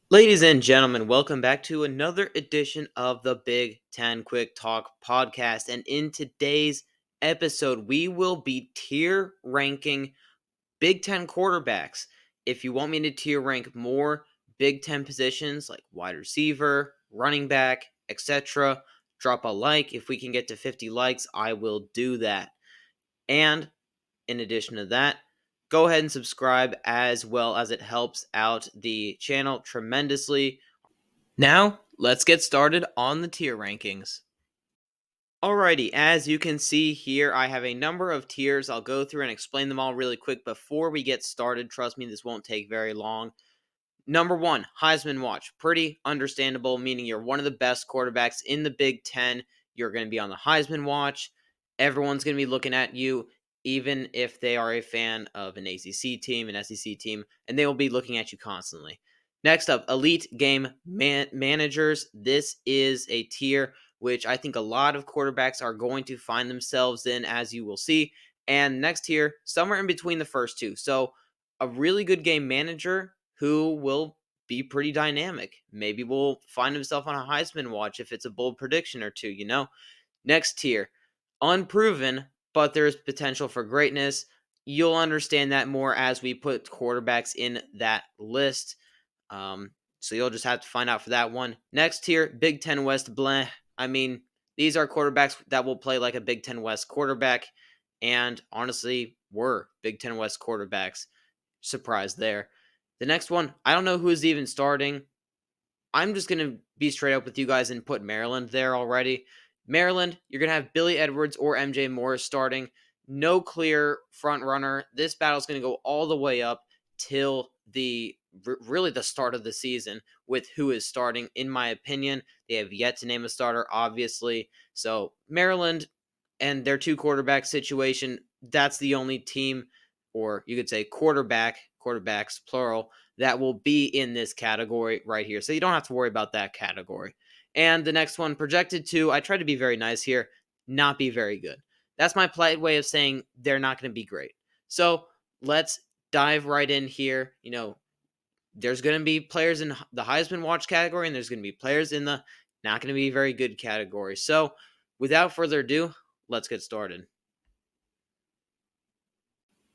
Ladies and gentlemen, welcome back to another edition of the Big Ten Quick Talk podcast. And in today's episode, we will be tier ranking Big Ten quarterbacks. If you want me to tier rank more Big Ten positions like wide receiver, running back, etc., drop a like. If we can get to 50 likes, I will do that. And in addition to that, go ahead and subscribe as well, as it helps out the channel tremendously. Now, let's get started on the tier rankings. Alrighty, as you can see here, I have a number of tiers. I'll go through and explain them all really quick before we get started. Trust me, this won't take very long. Number one, Heisman watch. Pretty understandable, meaning you're one of the best quarterbacks in the Big Ten. You're going to be on the Heisman watch. Everyone's going to be looking at you, even if they are a fan of an ACC team, an SEC team, and they will be looking at you constantly. Next up, elite game managers. This is a tier which I think a lot of quarterbacks are going to find themselves in, as you will see. And next tier, somewhere in between the first two. So a really good game manager who will be pretty dynamic. Maybe will find himself on a Heisman watch if it's a bold prediction or two, Next tier, unproven, but there's potential for greatness. You'll understand that more as we put quarterbacks in that list. So you'll just have to find out for that one. Next tier, Big Ten West, bleh. I mean, these are quarterbacks that will play like a Big Ten West quarterback, and honestly, were Big Ten West quarterbacks. Surprise there. The next one, I don't know who is even starting. I'm just going to be straight up with you guys and put Maryland there already. Maryland, you're going to have Billy Edwards or MJ Morris starting. No clear front runner. This battle is going to go all the way up till really the start of the season with who is starting. In my opinion, they have yet to name a starter, obviously. So Maryland and their two quarterback situation, that's the only team, or you could say quarterbacks plural, that will be in this category right here. So you don't have to worry about that category. And the next one, projected to, I try to be very nice here, not be very good. That's my polite way of saying they're not going to be great. So let's dive right in here. There's going to be players in the Heisman watch category, and there's going to be players in the not going to be very good category. So without further ado, let's get started.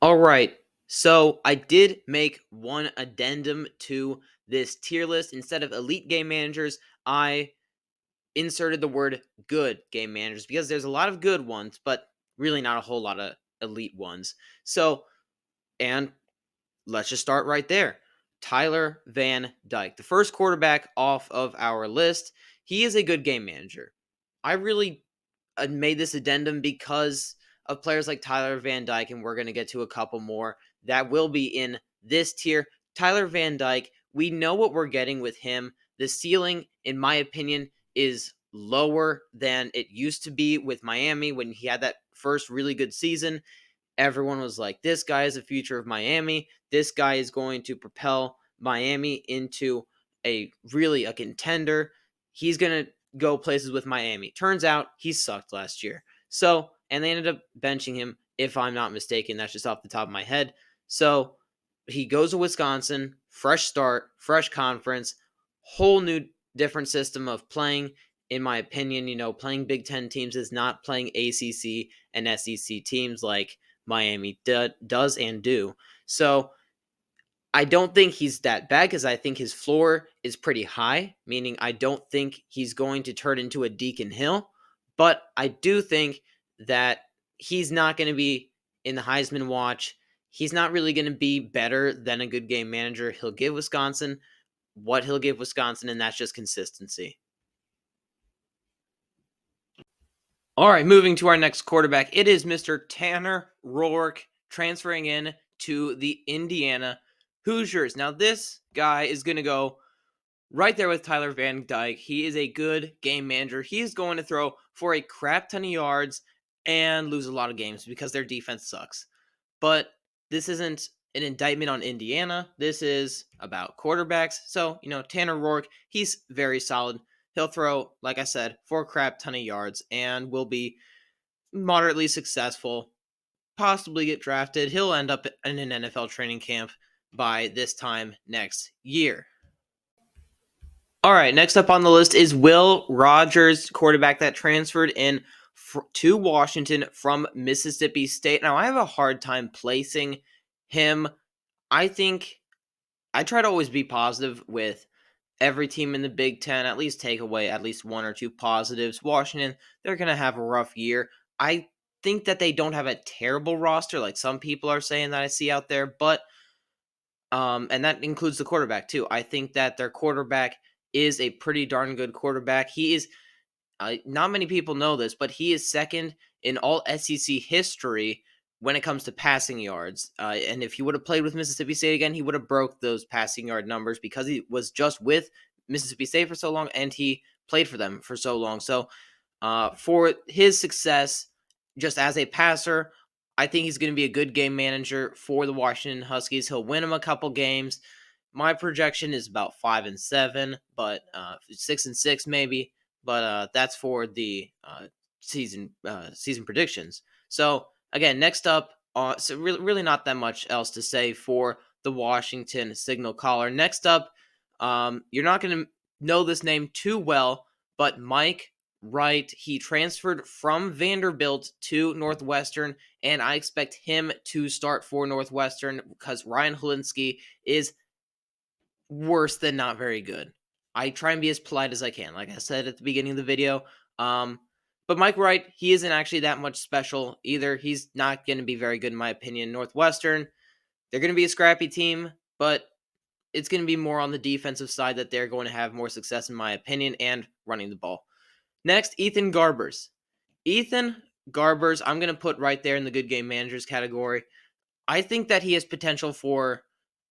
All right. So I did make one addendum to this tier list. Instead of elite game managers, I inserted the word good game managers because there's a lot of good ones, but really not a whole lot of elite ones. So, and let's just start right there. Tyler Van Dyke, the first quarterback off of our list. He is a good game manager. I really made this addendum because of players like Tyler Van Dyke, and we're going to get to a couple more that will be in this tier. Tyler Van Dyke, we know what we're getting with him. The ceiling, in my opinion, is lower than it used to be with Miami when he had that first really good season. Everyone was like, this guy is the future of Miami. This guy is going to propel Miami into a contender. He's going to go places with Miami. Turns out he sucked last year. So, and they ended up benching him, if I'm not mistaken. That's just off the top of my head. So he goes to Wisconsin, fresh start, fresh conference, whole new different system of playing. In my opinion, playing Big Ten teams is not playing ACC and SEC teams like Miami does and do. So I don't think he's that bad because I think his floor is pretty high, meaning I don't think he's going to turn into a Deacon Hill. But I do think that he's not going to be in the Heisman watch. He's not really going to be better than a good game manager. He'll give Wisconsin what he'll give Wisconsin, and that's just consistency. All right, moving to our next quarterback. It is Mr. Tanner Rourke transferring in to the Indiana Hoosiers. Now, this guy is going to go right there with Tyler Van Dyke. He is a good game manager. He is going to throw for a crap ton of yards and lose a lot of games because their defense sucks. But this isn't an indictment on Indiana. This is about quarterbacks. So, Tanner Rourke, he's very solid. He'll throw, like I said, for a crap ton of yards and will be moderately successful, possibly get drafted. He'll end up in an NFL training camp by this time next year. All right, next up on the list is Will Rogers, quarterback that transferred in to Washington from Mississippi State. Now, I have a hard time placing him. I think I try to always be positive with every team in the Big Ten, at least take away at least one or two positives. Washington, they're going to have a rough year. I think that they don't have a terrible roster like some people are saying that I see out there, but and that includes the quarterback too. I think that their quarterback is a pretty darn good quarterback. He is not many people know this, but he is second in all SEC history when it comes to passing yards. And if he would have played with Mississippi State again, he would have broke those passing yard numbers because he was just with Mississippi State for so long and he played for them for so long. So for his success, just as a passer, I think he's going to be a good game manager for the Washington Huskies. He'll win them a couple games. My projection is about 5-7, but 6-6 maybe. But that's for the season predictions. So again, next up, so really not that much else to say for the Washington Signal Caller. Next up, you're not going to know this name too well, but Mike Wright. He transferred from Vanderbilt to Northwestern, and I expect him to start for Northwestern because Ryan Helinski is worse than not very good. I try and be as polite as I can, like I said at the beginning of the video. But Mike Wright, he isn't actually that much special either. He's not going to be very good in my opinion. Northwestern, they're going to be a scrappy team, but it's going to be more on the defensive side that they're going to have more success in my opinion and running the ball. Next, Ethan Garbers. Ethan Garbers, I'm going to put right there in the good game managers category. I think that he has potential for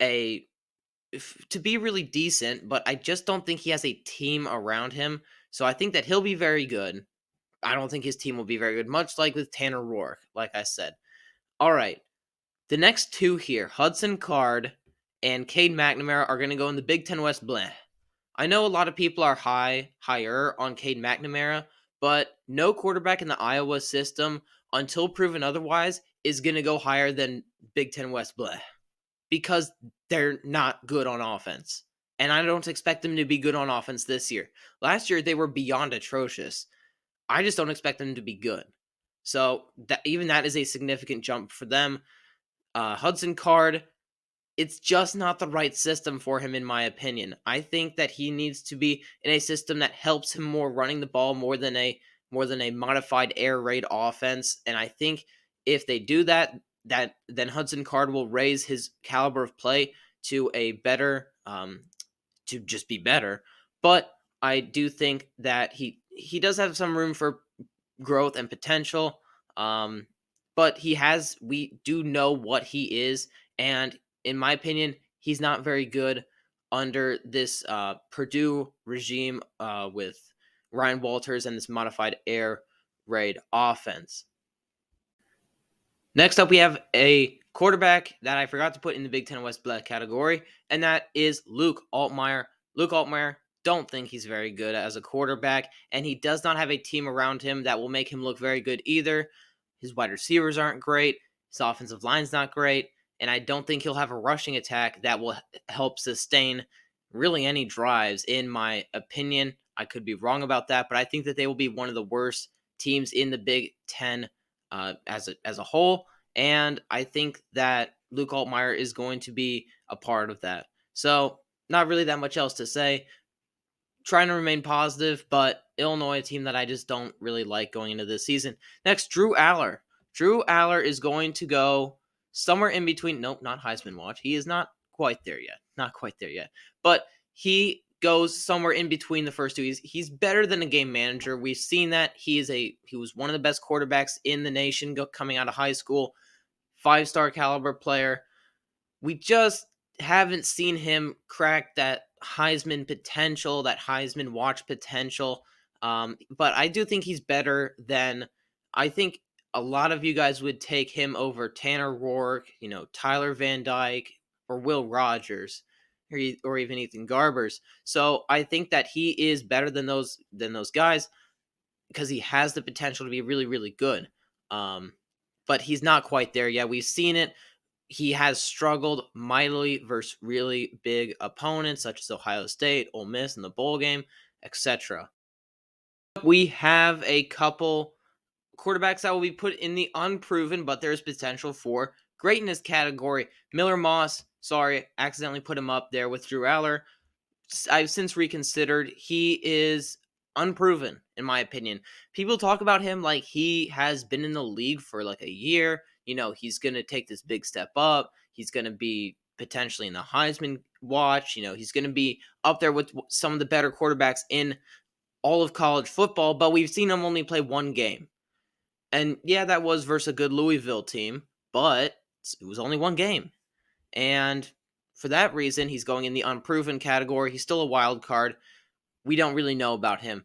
to be really decent, but I just don't think he has a team around him. So I think that he'll be very good. I don't think his team will be very good, much like with Tanner Roar, like I said. All right. The next two here, Hudson Card and Cade McNamara, are going to go in the Big Ten West bleh. I know a lot of people are higher on Cade McNamara, but no quarterback in the Iowa system, until proven otherwise, is going to go higher than Big Ten West bleh because they're not good on offense. And I don't expect them to be good on offense this year. Last year, they were beyond atrocious. I just don't expect them to be good. So even that is a significant jump for them. Hudson Card, it's just not the right system for him, in my opinion. I think that he needs to be in a system that helps him more running the ball more than a modified air raid offense. And I think if they do that, then Hudson Card will raise his caliber of play to a better, to just be better. But I do think that he does have some room for growth and potential. But we do know what he is, and in my opinion, he's not very good under this Purdue regime with Ryan Walters and this modified air raid offense. Next up, we have a quarterback that I forgot to put in the Big Ten West Black category, and that is Luke Altmaier. Luke Altmaier, don't think he's very good as a quarterback, and he does not have a team around him that will make him look very good either. His wide receivers aren't great. His offensive line's not great. And I don't think he'll have a rushing attack that will help sustain really any drives, in my opinion. I could be wrong about that, but I think that they will be one of the worst teams in the Big Ten as a whole. And I think that Luke Altmaier is going to be a part of that. So not really that much else to say. Trying to remain positive, but Illinois, a team that I just don't really like going into this season. Next, Drew Aller. Drew Aller is going to go somewhere in between. Nope, not Heisman watch. He is not quite there yet. Not quite there yet. But he goes somewhere in between the first two. He's better than a game manager. We've seen that. He was one of the best quarterbacks in the nation coming out of high school. 5-star caliber player. We just haven't seen him crack that Heisman potential, that Heisman watch potential. But I do think he's better than, I think a lot of you guys would take him over Tanner Rourke, Tyler Van Dyke, or Will Rogers, or even Ethan Garbers. So I think that he is better than those guys because he has the potential to be really, really good. But he's not quite there yet. We've seen it. he has struggled mightily versus really big opponents such as Ohio State, Ole Miss in the bowl game, etc. We have a couple quarterbacks that will be put in the unproven, but there's potential for greatness category. Miller Moss, sorry, accidentally put him up there with Drew Aller. I've since reconsidered. He is unproven, in my opinion. People talk about him like he has been in the league for like a year. He's going to take this big step up. He's going to be potentially in the Heisman watch. He's going to be up there with some of the better quarterbacks in all of college football, but we've seen him only play one game. And yeah, that was versus a good Louisville team, but it was only one game. And for that reason, he's going in the unproven category. He's still a wild card. We don't really know about him.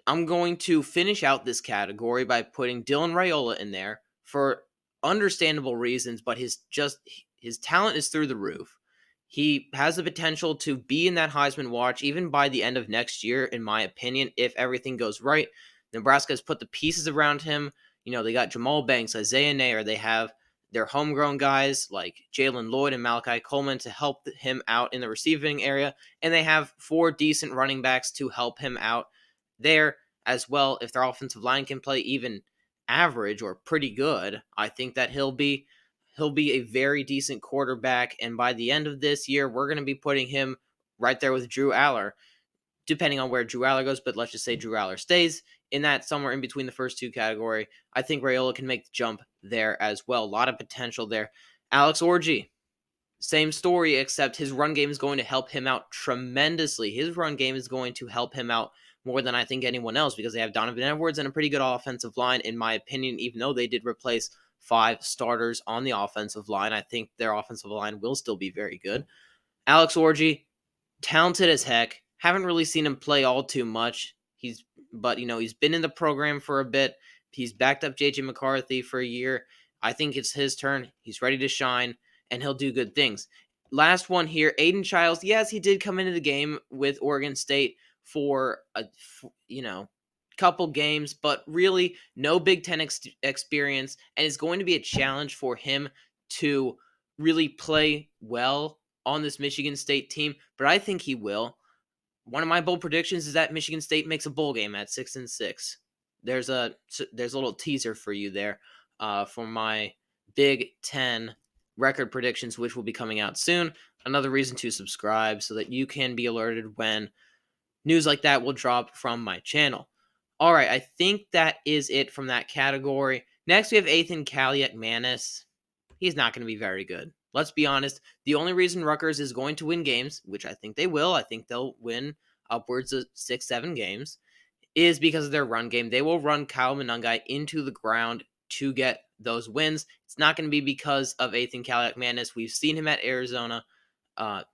I'm going to finish out this category by putting Dylan Raiola in there for understandable reasons, but his talent is through the roof. He has the potential to be in that Heisman watch even by the end of next year, in my opinion, if everything goes right. Nebraska has put the pieces around him. They got Jamal Banks, Isaiah Nair. They have their homegrown guys like Jalen Lloyd and Malachi Coleman to help him out in the receiving area. And they have 4 decent running backs to help him out there as well. If their offensive line can play even average or pretty good, I think that he'll be a very decent quarterback. And by the end of this year, we're going to be putting him right there with Drew Aller, depending on where Drew Aller goes. But let's just say Drew Aller stays in that somewhere in between the first two category. I think Raiola can make the jump there as well. A lot of potential there. Alex Orji, same story, except his run game is going to help him out tremendously. His run game is going to help him out more than I think anyone else because they have Donovan Edwards and a pretty good offensive line, in my opinion, even though they did replace 5 starters on the offensive line. I think their offensive line will still be very good. Alex Orji, talented as heck. Haven't really seen him play all too much. He's been in the program for a bit. He's backed up JJ McCarthy for a year. I think it's his turn. He's ready to shine, and he'll do good things. Last one here, Aiden Childs. Yes, he did come into the game with Oregon State for a couple games, but really no Big Ten experience, and it's going to be a challenge for him to really play well on this Michigan State team. But I think he will. One of my bold predictions is that Michigan State makes a bowl game at 6-6. There's a little teaser for you there for my Big Ten record predictions, which will be coming out soon. Another reason to subscribe so that you can be alerted when news like that will drop from my channel. All right, I think that is it from that category. Next, we have Ethan Kaliak-Manis. He's not going to be very good. Let's be honest. The only reason Rutgers is going to win games, which I think they will, I think they'll win upwards of 6-7 games, is because of their run game. They will run Kyle Monangai into the ground to get those wins. It's not going to be because of Ethan Kaliak-Manis. We've seen him at Arizona. Not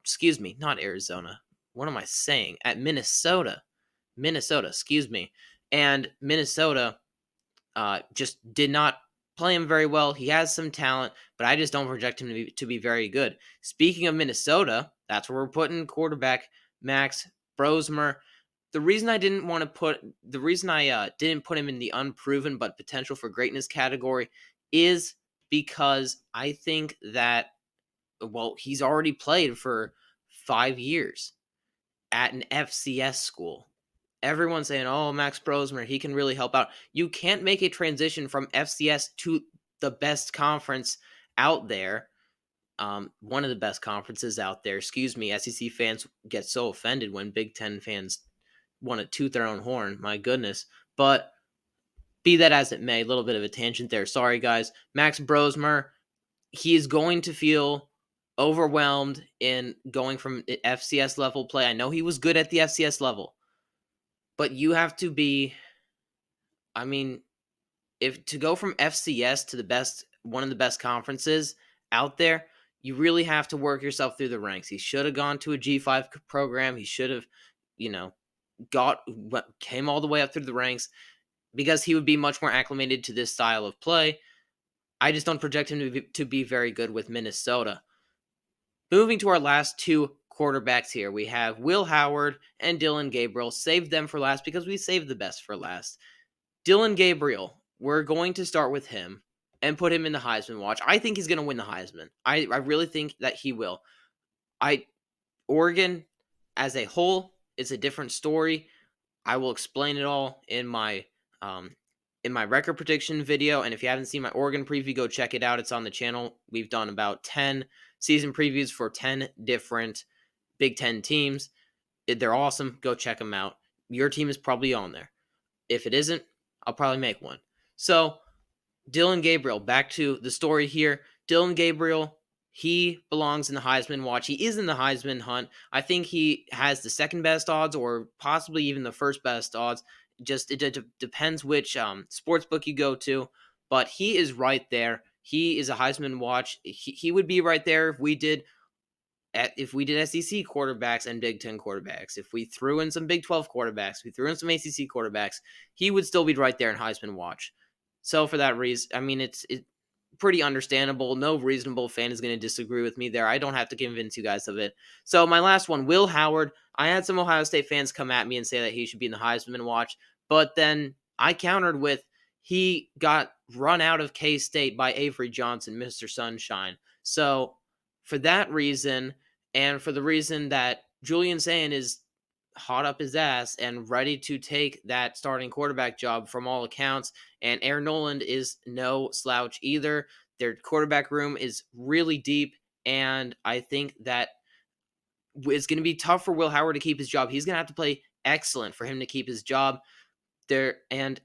Arizona. What am I saying? At Minnesota. And Minnesota just did not play him very well. He has some talent, but I just don't project him to be very good. Speaking of Minnesota, that's where we're putting quarterback Max Brosmer. The reason I didn't put him in the unproven but potential for greatness category is because I think that, he's already played for 5 years at an FCS school. Everyone's saying, oh, Max Brosmer, he can really help out. You can't make a transition from FCS to the best conference out there. One of the best conferences out there. SEC fans get so offended when Big Ten fans want to toot their own horn. My goodness. But be that as it may, a little bit of a tangent there. Sorry, guys. Max Brosmer, he is going to feel overwhelmed in going from FCS level play. I know he was good at the FCS level. But you have to be, if to go from FCS to one of the best conferences out there, you really have to work yourself through the ranks. He should have gone to a G5 program. He should have, came all the way up through the ranks because he would be much more acclimated to this style of play. I just don't project him to be very good with Minnesota. Moving to our last 2 quarterbacks here, we have Will Howard and Dylan Gabriel. Saved them for last because we saved the best for last. Dylan Gabriel, we're going to start with him. and put him in the Heisman watch. I think he's going to win the Heisman. I really think that he will. Oregon as a whole is a different story. I will explain it all um, in my record prediction video. And if you haven't seen my Oregon preview, go check it out. It's on the channel. We've done about 10 season previews for 10 different Big Ten teams. They're awesome. Go check them out. Your team is probably on there. If it isn't, I'll probably make one. So, Dillon Gabriel, back to the story here. Dillon Gabriel, he belongs in the Heisman watch. He is in the Heisman hunt. I think he has the second best odds or possibly even the first best odds. Just it depends which sports book you go to, but he is right there. He is a Heisman watch. He would be right there if we did SEC quarterbacks and Big Ten quarterbacks. If we threw in some Big 12 quarterbacks, we threw in some ACC quarterbacks, he would still be right there in Heisman watch. So for that reason, I mean, it's pretty understandable. No reasonable fan is going to disagree with me there. I don't have to convince you guys of it. So my last one, Will Howard. I had some Ohio State fans come at me and say that he should be in the Heisman watch, but then I countered with he got run out of K-State by Avery Johnson, Mr. Sunshine. So for that reason, and for the reason that Julian Sayin is hot up his ass and ready to take that starting quarterback job from all accounts, and Aaron Noland is no slouch either. Their quarterback room is really deep, and I think that it's going to be tough for Will Howard to keep his job. He's going to have to play excellent for him to keep his job there, and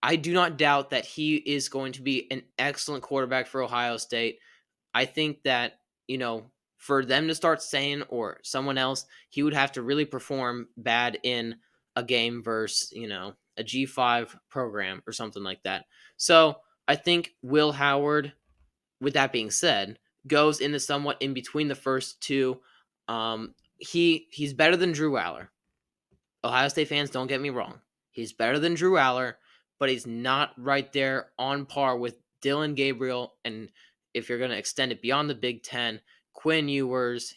I do not doubt that he is going to be an excellent quarterback for Ohio State. I think that, for them to start saying or someone else, he would have to really perform bad in a game versus, a G5 program or something like that. So I think Will Howard, with that being said, goes in the somewhat in between the first two. He's better than Drew Aller. Ohio State fans, don't get me wrong. He's better than Drew Aller, but he's not right there on par with Dillon Gabriel. And if you're going to extend it beyond the Big Ten, Quinn Ewers,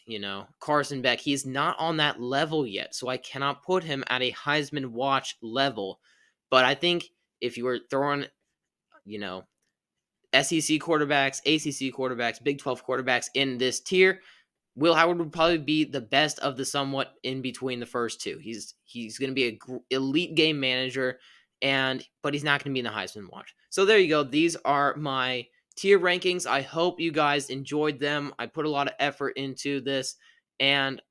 Carson Beck, he's not on that level yet. So I cannot put him at a Heisman watch level. But I think if you were throwing, SEC quarterbacks, ACC quarterbacks, Big 12 quarterbacks in this tier, Will Howard would probably be the best of the somewhat in between the first two. He's going to be an elite game manager, but he's not going to be in the Heisman watch. So there you go. These are my tier rankings. I hope you guys enjoyed them. I put a lot of effort into this, and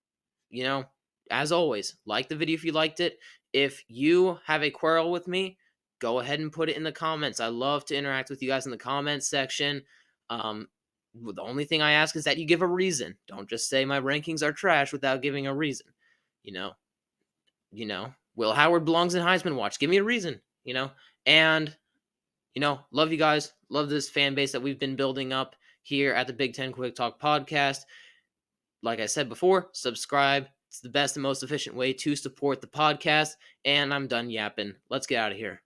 as always, like the video if you liked it. If you have a quarrel with me, go ahead and put it in the comments. I love to interact with you guys in the comments section. The only thing I ask is that you give a reason. Don't just say my rankings are trash without giving a reason. Will Howard belongs in Heisman watch. Give me a reason, and love you guys. Love this fan base that we've been building up here at the Big Ten Quick Talk podcast. Like I said before, subscribe. It's the best and most efficient way to support the podcast. And I'm done yapping. Let's get out of here.